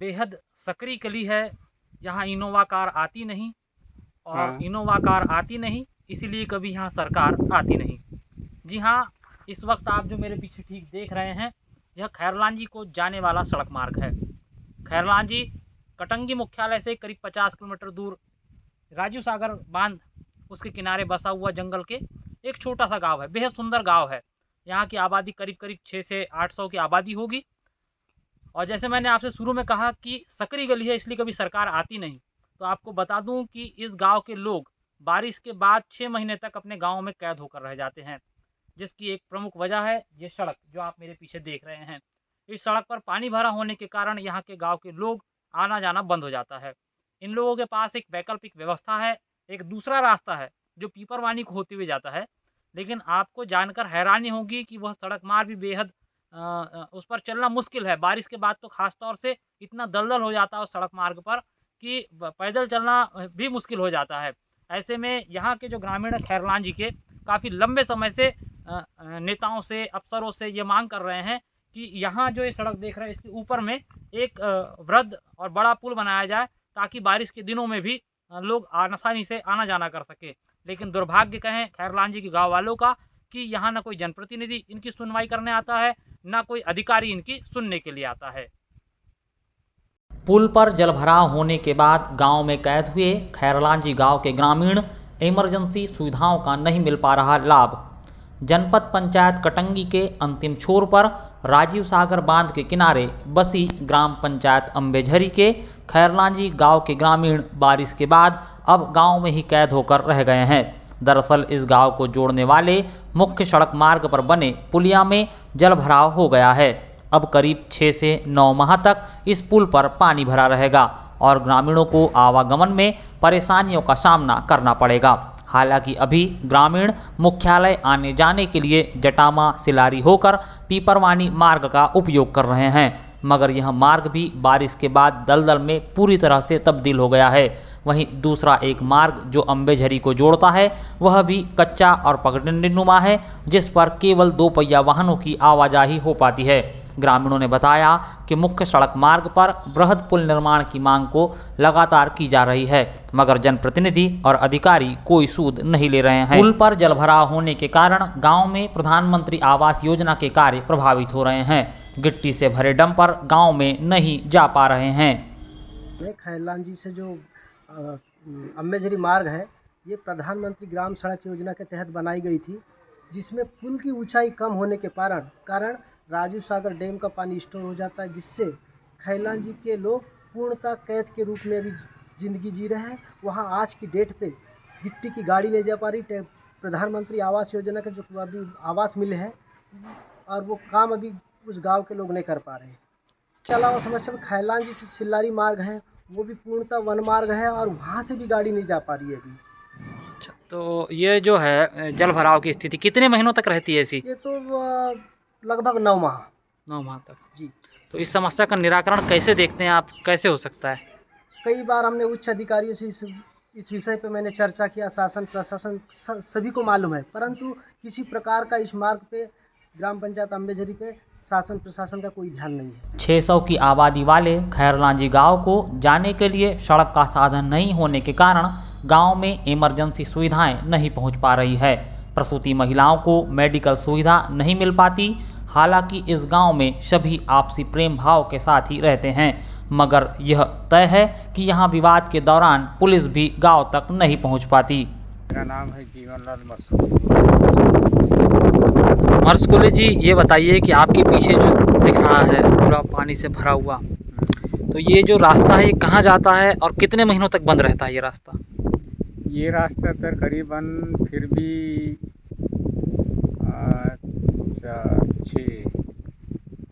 बेहद सकरी गली है। यहाँ इनोवा कार आती नहीं और हाँ। इनोवा कार आती नहीं, इसीलिए कभी यहाँ सरकार आती नहीं। जी हाँ, इस वक्त आप जो मेरे पीछे ठीक देख रहे हैं, यह खैरलांजी को जाने वाला सड़क मार्ग है। खैरलांजी कटंगी मुख्यालय से करीब 50 किलोमीटर दूर राजीव सागर बांध उसके किनारे बसा हुआ जंगल के एक छोटा सा गांव है। बेहद सुंदर गांव है। यहाँ की आबादी करीब करीब 6 से 800 की आबादी होगी। और जैसे मैंने आपसे शुरू में कहा कि सकरी गली है, इसलिए कभी सरकार आती नहीं। तो आपको बता दूं कि इस गांव के लोग बारिश के बाद 6 महीने तक अपने गांव में कैद होकर रह जाते हैं, जिसकी एक प्रमुख वजह है ये सड़क जो आप मेरे पीछे देख रहे हैं। इस सड़क पर पानी भरा होने के कारण यहाँ के गांव के लोग आना जाना बंद हो जाता है। इन लोगों के पास एक वैकल्पिक व्यवस्था है, एक दूसरा रास्ता है जो पीपरवानी को होते हुए जाता है। लेकिन आपको जानकर हैरानी होगी कि वह सड़क मार्ग भी बेहद उस पर चलना मुश्किल है। बारिश के बाद तो खास तौर से इतना दलदल हो जाता है उस सड़क मार्ग पर कि पैदल चलना भी मुश्किल हो जाता है। ऐसे में यहाँ के जो ग्रामीण खैरलांजी के काफ़ी लंबे समय से नेताओं से, अफसरों से ये मांग कर रहे हैं कि यहाँ जो ये सड़क देख रहे हैं इसके ऊपर में एक वृहद और बड़ा पुल बनाया जाए, ताकि बारिश के दिनों में भी लोग आसानी से आना जाना कर सके। लेकिन दुर्भाग्य कहें खैरलांजी के गाँव वालों का कि यहाँ ना कोई जनप्रतिनिधि इनकी सुनवाई करने आता है, ना कोई अधिकारी इनकी सुनने के लिए आता है। पुल पर जलभराव होने के बाद गांव में कैद हुए खैरलांजी गांव के ग्रामीण इमरजेंसी सुविधाओं का नहीं मिल पा रहा लाभ। जनपद पंचायत कटंगी के अंतिम छोर पर राजीव सागर बांध के किनारे बसी ग्राम पंचायत अम्बेझरी के खैरलांजी गांव के ग्रामीण बारिश के बाद अब गांव में ही कैद होकर रह गए हैं। दरअसल इस गांव को जोड़ने वाले मुख्य सड़क मार्ग पर बने पुलिया में जलभराव हो गया है। अब करीब 6 से 9 माह तक इस पुल पर पानी भरा रहेगा और ग्रामीणों को आवागमन में परेशानियों का सामना करना पड़ेगा। हालांकि अभी ग्रामीण मुख्यालय आने जाने के लिए जटामा सिलारी होकर पीपरवानी मार्ग का उपयोग कर रहे हैं, मगर यह मार्ग भी बारिश के बाद दलदल में पूरी तरह से तब्दील हो गया है। वहीं दूसरा एक मार्ग जो अम्बेझरी को जोड़ता है वह भी कच्चा और पगडंडीनुमा है, जिस पर केवल 2 पहिया वाहनों की आवाजाही हो पाती है। ग्रामीणों ने बताया कि मुख्य सड़क मार्ग पर बृहद पुल निर्माण की मांग को लगातार की जा रही है, मगर जनप्रतिनिधि और अधिकारी कोई सूद नहीं ले रहे हैं। पुल पर जलभराव होने के कारण गांव में प्रधानमंत्री आवास योजना के कार्य प्रभावित हो रहे हैं। गिट्टी से भरे डंपर गांव में नहीं जा पा रहे हैं। खैरलांजी से जो अम्बेझरी मार्ग है, ये प्रधानमंत्री ग्राम सड़क योजना के तहत बनाई गई थी, जिसमें पुल की ऊंचाई कम होने के कारण राजीव सागर डैम का पानी स्टोर हो जाता है, जिससे खैरलांजी के लोग पूर्णतः कैद के रूप में अभी ज़िंदगी जी रहे हैं। वहाँ आज की डेट पे गिट्टी की गाड़ी नहीं जा पा रही। प्रधानमंत्री आवास योजना के जो अभी आवास मिले हैं और वो काम अभी उस गांव के लोग नहीं कर पा रहे हैं। इसके अलावा समस्या में खैरलांजी से सिल्लारी मार्ग है, वो भी पूर्णतः वन मार्ग है और वहाँ से भी गाड़ी नहीं जा पा रही है अभी। अच्छा, तो ये जो है जल भराव की स्थिति कितने महीनों तक रहती है ऐसी? ये तो लगभग 9 माह। 9 माह तक जी। तो इस समस्या का निराकरण कैसे देखते हैं आप, कैसे हो सकता है? कई बार हमने उच्च अधिकारियों से इस विषय पे मैंने चर्चा किया, शासन प्रशासन सभी को मालूम है, परंतु किसी प्रकार का इस मार्ग पे ग्राम पंचायत अम्बेझरी पे शासन प्रशासन का कोई ध्यान नहीं है। 600 की आबादी वाले खैरलांजी गांव को जाने के लिए सड़क का साधन नहीं होने के कारण गांव में इमरजेंसी सुविधाएं नहीं पहुंच पा रही है। प्रसूति महिलाओं को मेडिकल सुविधा नहीं मिल पाती। हालांकि इस गांव में सभी आपसी प्रेम भाव के साथ ही रहते हैं, मगर यह तय है कि यहां विवाद के दौरान पुलिस भी गांव तक नहीं पहुंच पाती। मेरा नाम है जीवनलाल मरसुले। मरसुले जी, ये बताइए कि आपके पीछे जो दिख रहा है पूरा पानी से भरा हुआ, तो ये जो रास्ता है ये कहाँ जाता है और कितने महीनों तक बंद रहता है ये रास्ता? ये रास्ता तो करीबन फिर भी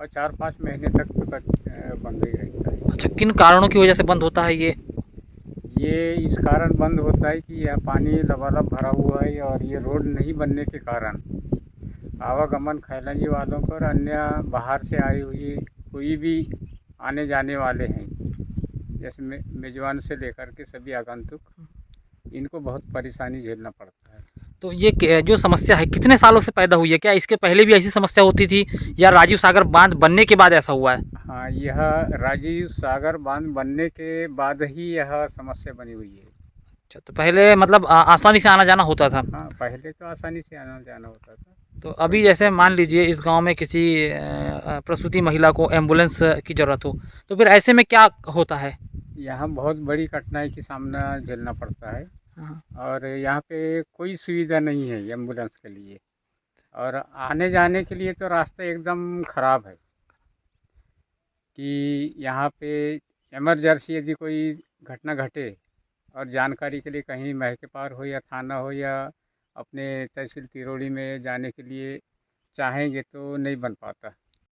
4-5 महीने तक तो बंद ही रहता है। अच्छा, किन कारणों की वजह से बंद होता है ये? ये इस कारण बंद होता है कि यह पानी लबालब भरा हुआ है और ये रोड नहीं बनने के कारण आवागमन खैरलांजी वालों पर अन्य बाहर से आई हुई कोई भी आने जाने वाले हैं, जैसे मेजबान से लेकर के सभी आगंतुक, इनको बहुत परेशानी झेलना पड़ता है। तो ये जो समस्या है कितने सालों से पैदा हुई है? क्या इसके पहले भी ऐसी समस्या होती थी या राजीव सागर बांध बनने के बाद ऐसा हुआ है? हाँ, यह राजीव सागर बांध बनने के बाद ही यह समस्या बनी हुई है। अच्छा, तो पहले मतलब आसानी से आना जाना होता था। हाँ, पहले तो आसानी से आना जाना होता था। तो अभी जैसे मान लीजिए इस गांव में किसी प्रसूति महिला को एम्बुलेंस की ज़रूरत हो, तो फिर ऐसे में क्या होता है? यहाँ बहुत बड़ी कठिनाई की सामना झेलना पड़ता है हाँ, और यहाँ पे कोई सुविधा नहीं है एम्बुलेंस के लिए, और आने जाने के लिए तो रास्ता एकदम ख़राब है कि यहाँ पे इमरजेंसी यदि कोई घटना घटे और जानकारी के लिए कहीं महके पार हो या थाना हो या अपने तहसील तिरोड़ी में जाने के लिए चाहेंगे तो नहीं बन पाता।